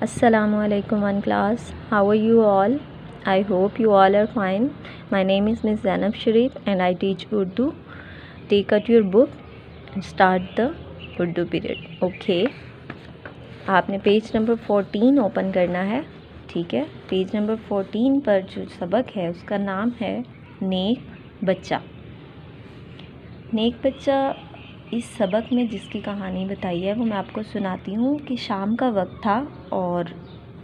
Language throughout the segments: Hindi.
Assalamualaikum one class. How are you all? I hope you all are fine. My name is Miss Zainab Sharif and I teach Urdu. Take out your book and start the Urdu period. Okay. आपने पेज नंबर 14 ओपन करना है, ठीक है। पेज नंबर 14 पर जो सबक है उसका नाम है नेक बच्चा। नेक बच्चा इस सबक में जिसकी कहानी बताई है वो मैं आपको सुनाती हूँ कि शाम का वक्त था और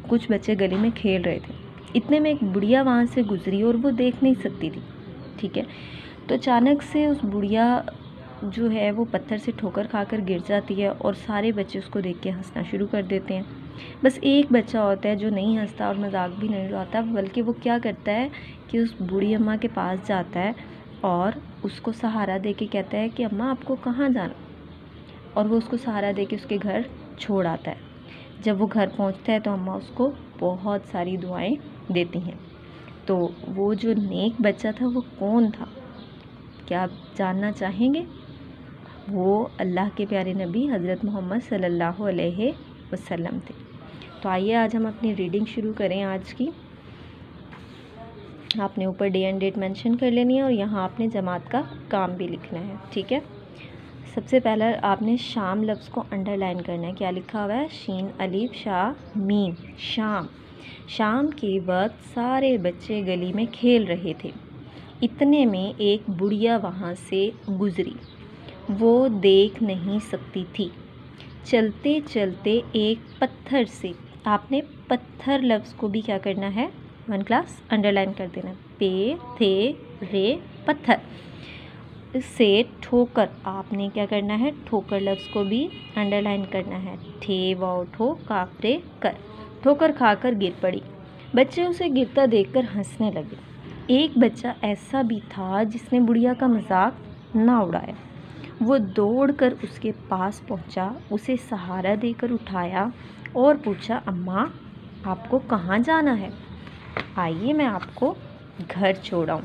कुछ बच्चे गली में खेल रहे थे। इतने में एक बुढ़िया वहाँ से गुजरी और वो देख नहीं सकती थी, ठीक है। तो अचानक से उस बुढ़िया जो है वो पत्थर से ठोकर खाकर गिर जाती है और सारे बच्चे उसको देख के हंसना शुरू कर देते हैं। बस एक बच्चा होता है जो नहीं हंसता और मजाक भी नहीं उड़ाता, बल्कि वो क्या करता है कि उस बूढ़ी अम्मा के पास जाता है और उसको सहारा दे के कहता है कि अम्मा आपको कहाँ जाना, और वो उसको सहारा दे के उसके घर छोड़ आता है। जब वो घर पहुंचता है तो अम्मा उसको बहुत सारी दुआएं देती हैं। तो वो जो नेक बच्चा था वो कौन था, क्या आप जानना चाहेंगे? वो अल्लाह के प्यारे नबी हज़रत मोहम्मद सल्लल्लाहु अलैहि वसल्लम थे। तो आइए आज हम अपनी रीडिंग शुरू करें आज की। आपने ऊपर डे एंड डेट मेंशन कर लेनी है और यहाँ आपने जमात का काम भी लिखना है, ठीक है। सबसे पहला आपने शाम लफ्ज़ को अंडरलाइन करना है। क्या लिखा हुआ है? शीन अलीफ शाह मीम, शाम। शाम के वक्त सारे बच्चे गली में खेल रहे थे। इतने में एक बुढ़िया वहाँ से गुजरी। वो देख नहीं सकती थी। चलते चलते एक पत्थर से, आपने पत्थर लफ्ज़ को भी क्या करना है, वन क्लास अंडरलाइन कर देना। पे थे रे पत्थर से ठोकर, आपने क्या करना है, ठोकर लफ्ज़ को भी अंडरलाइन करना है। ठे वाओ ठो काफरे कर, ठोकर खाकर गिर पड़ी। बच्चे उसे गिरता देखकर हंसने लगे। एक बच्चा ऐसा भी था जिसने बुढ़िया का मजाक ना उड़ाया। वो दौड़कर उसके पास पहुंचा, उसे सहारा देकर उठाया और पूछा, अम्मा आपको कहाँ जाना है? आइए मैं आपको घर छोड़ाऊँ।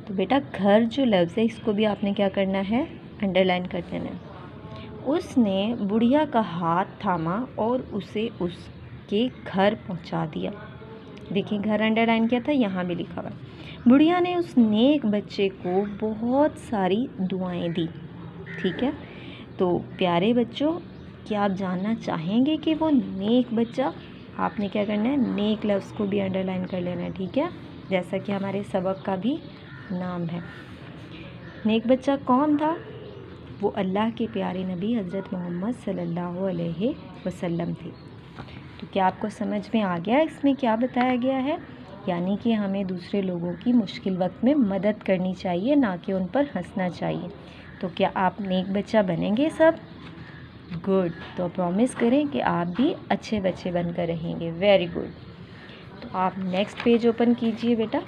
तो बेटा घर जो लफ्ज़ है इसको भी आपने क्या करना है, अंडरलाइन कर देना है। उसने बुढ़िया का हाथ थामा और उसे उसके घर पहुंचा दिया। देखिए घर अंडरलाइन किया था, यहाँ भी लिखा हुआ। बुढ़िया ने उस नेक बच्चे को बहुत सारी दुआएं दी, ठीक है। तो प्यारे बच्चों, क्या आप जानना चाहेंगे कि वो नेक बच्चा, आपने क्या करना है, नेक लफ्ज़ को भी अंडरलाइन कर लेना है, ठीक है, जैसा कि हमारे सबक का भी नाम है। नेक बच्चा कौन था? वो अल्लाह के प्यारे नबी हज़रत मोहम्मद सल्लल्लाहु अलैहि वसल्लम थे। तो क्या आपको समझ में आ गया इसमें क्या बताया गया है? यानी कि हमें दूसरे लोगों की मुश्किल वक्त में मदद करनी चाहिए, ना कि उन पर हंसना चाहिए। तो क्या आप नेक बच्चा बनेंगे सब? गुड। तो प्रॉमिस करें कि आप भी अच्छे बच्चे बनकर रहेंगे। Very good. तो आप नेक्स्ट पेज ओपन कीजिए बेटा।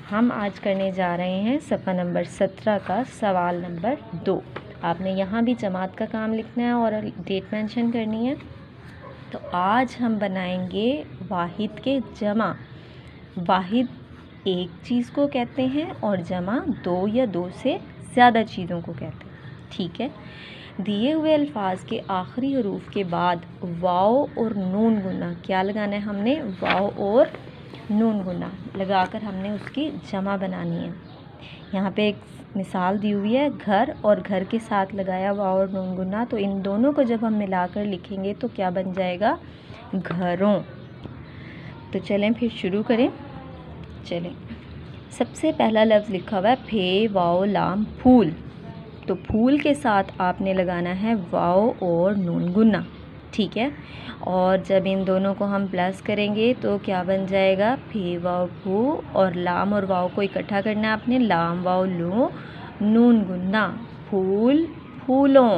हम आज करने जा रहे हैं सफ़ा नंबर 17 का सवाल नंबर 2। आपने यहाँ भी जमात का काम लिखना है और डेट मेंशन करनी है। तो आज हम बनाएंगे वाहिद के जमा। वाहिद एक चीज़ को कहते हैं और जमा दो या दो से ज़्यादा चीज़ों को कहते हैं, ठीक है। दिए हुए अल्फाज के आखिरी हरूफ के बाद वाओ और नून गुना क्या लगाना है हमने, वाओ और नून गुना लगाकर हमने उसकी जमा बनानी है। यहाँ पे एक मिसाल दी हुई है, घर और घर के साथ लगाया वाओ और नून गुना, तो इन दोनों को जब हम मिलाकर लिखेंगे तो क्या बन जाएगा, घरों। तो चलें फिर शुरू करें। चलें, सबसे पहला लफ्ज़ लिखा हुआ है फे वाओ लाम फूल। तो फूल के साथ आपने लगाना है वाओ और नून गुना, ठीक है। और जब इन दोनों को हम प्लस करेंगे तो क्या बन जाएगा, फे वाओ फू, और लाम और वाओ को इकट्ठा करना है आपने, लाम वाओ लो नून गुना, फूल फूलों।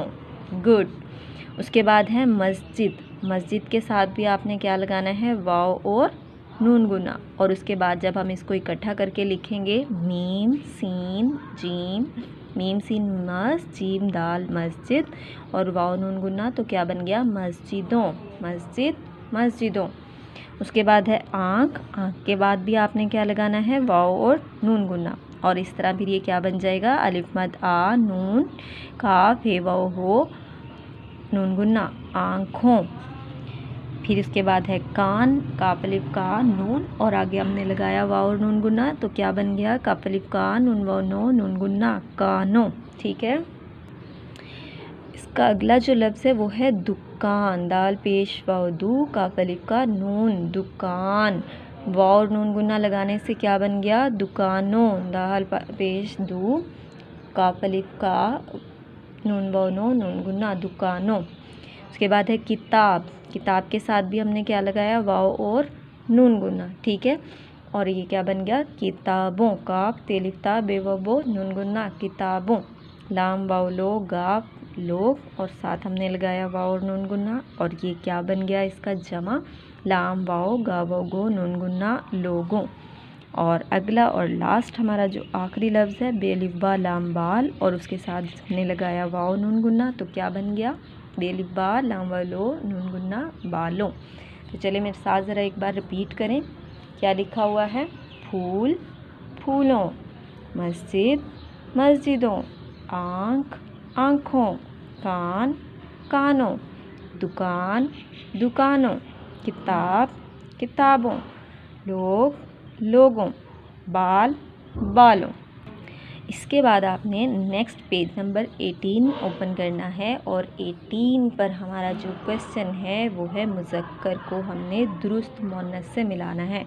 गुड। उसके बाद है मस्जिद। मस्जिद के साथ भी आपने क्या लगाना है, वाओ और नून गुना, और उसके बाद जब हम इसको इकट्ठा करके लिखेंगे मीम सीन जीम, मीम सीन मस, जीम दाल मस्जिद, और वाओ नून गुना, तो क्या बन गया, मस्जिदों, मस्जिद मस्जिदों। उसके बाद है आँख। आँख के बाद भी आपने क्या लगाना है, वाओ और नून गुना, और इस तरह फिर ये क्या बन जाएगा, अलिफ मद आ नून काफ हे वाओ हो नून गुना, आँखों। फिर उसके बाद है कान, काफ अलिफ का नून और आगे हमने लगाया वाव और नून गुन्ना, तो क्या बन गया, काफ अलिफ का नून वाव नो नून गुन्ना कानो। ठीक है। इसका अगला जो लफ्ज़ है वो है दुकान, दाल पेश वाव दू काफ अलिफ का नून दुकान, वाव और नून गुन्ना लगाने से क्या बन गया, दुकानों, दाल पेश दू काफ अलिफ का नून वाव नो नून गुन्ना दुकानों। उसके बाद है किताब, किताब के साथ भी हमने क्या लगाया, वाव और नून गुन्ना। ठीक है। और ये क्या बन गया, किताबों, काफ तेलिफ्ता बेवबो नून गुन्ना किताबों, लाम वाव लो गाफ लोग और साथ हमने लगाया वाव और नून गुन्ना, और ये क्या बन गया, इसका जमा, लाम वाव गावो गो नून गुन्ना लोगों। और अगला और लास्ट हमारा जो आखिरी लफ्ज़ है बेलिफ बा लाम बाल और उसके साथ हमने लगाया वाव नून गुन्ना, तो क्या बन गया, बेलिफ बा लाम वालो नून गुन्ना बालों। तो चलिए मेरे साथ ज़रा एक बार रिपीट करें, क्या लिखा हुआ है, फूल फूलों, मस्जिद मस्जिदों, आँख आँखों, कान कानों, दुकान दुकानों, किताब किताबों, लोग लोगों, बाल बालों। इसके बाद आपने नेक्स्ट पेज नंबर 18 ओपन करना है और 18 पर हमारा जो क्वेश्चन है वो है मुज़क्कर को हमने दुरुस्त मुअन्नस से मिलाना है।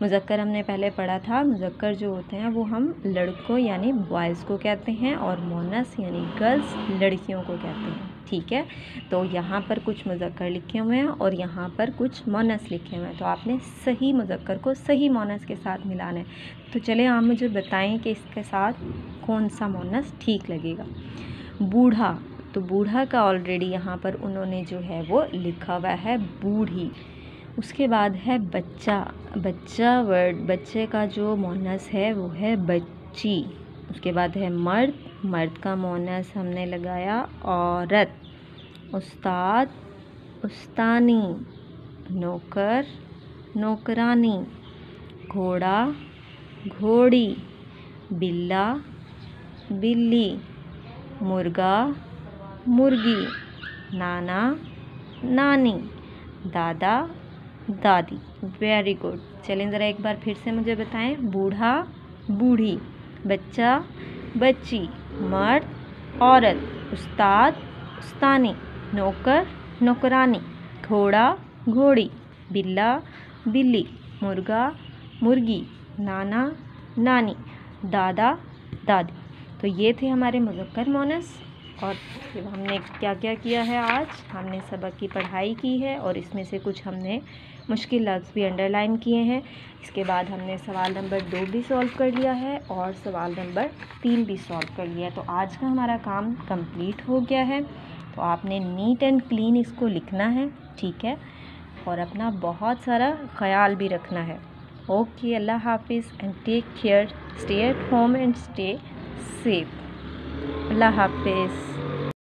मुज़क्कर हमने पहले पढ़ा था, मुज़क्कर जो होते हैं वो हम लड़कों यानी बॉयज़ को कहते हैं और मुअन्नस यानी गर्ल्स लड़कियों को कहते हैं। ठीक है। तो यहाँ पर कुछ मुज़क्कर लिखे हुए हैं और यहाँ पर कुछ मुअन्नस लिखे हुए हैं, तो आपने सही मुज़क्कर को सही मुअन्नस के साथ मिलाना है। तो चले आप मुझे बताएं कि इसके साथ कौन सा मुअन्नस ठीक लगेगा। बूढ़ा, तो बूढ़ा का ऑलरेडी यहाँ पर उन्होंने जो है वो लिखा हुआ है बूढ़ी। उसके बाद है बच्चा, बच्चा वर्ड, बच्चे का जो मुअन्नस है वो है बच्ची। उसके बाद है मर्द, मर्द का मुअन्नस हमने लगाया औरत। उस्ताद उस्तानी, नौकर नौकरानी, घोड़ा घोड़ी, बिल्ला बिल्ली, मुर्गा मुर्गी, नाना नानी, दादा दादी। Very good. चलें ज़रा एक बार फिर से मुझे बताएं, बूढ़ा बूढ़ी, बच्चा बच्ची, मर्द औरत, उस्ताद उस्तानी, नौकर नौकरानी, घोड़ा घोड़ी, बिल्ला बिल्ली, मुर्गा मुर्गी, नाना नानी, दादा दादी। तो ये थे हमारे मुज़क्कर मुअन्नस। और हमने क्या क्या किया है, आज हमने सबक की पढ़ाई की है और इसमें से कुछ हमने मुश्किल लफ्ज़ भी अंडरलाइन किए हैं। इसके बाद हमने सवाल नंबर 2 भी सॉल्व कर लिया है और सवाल नंबर 3 भी सॉल्व कर लिया है। तो आज का हमारा काम कंप्लीट हो गया है। तो आपने नीट एंड क्लीन इसको लिखना है। ठीक है। और अपना बहुत सारा ख्याल भी रखना है। ओके, अल्लाह हाफिज़ and take care, stay at home and stay safe. अल्लाह हाफिज़।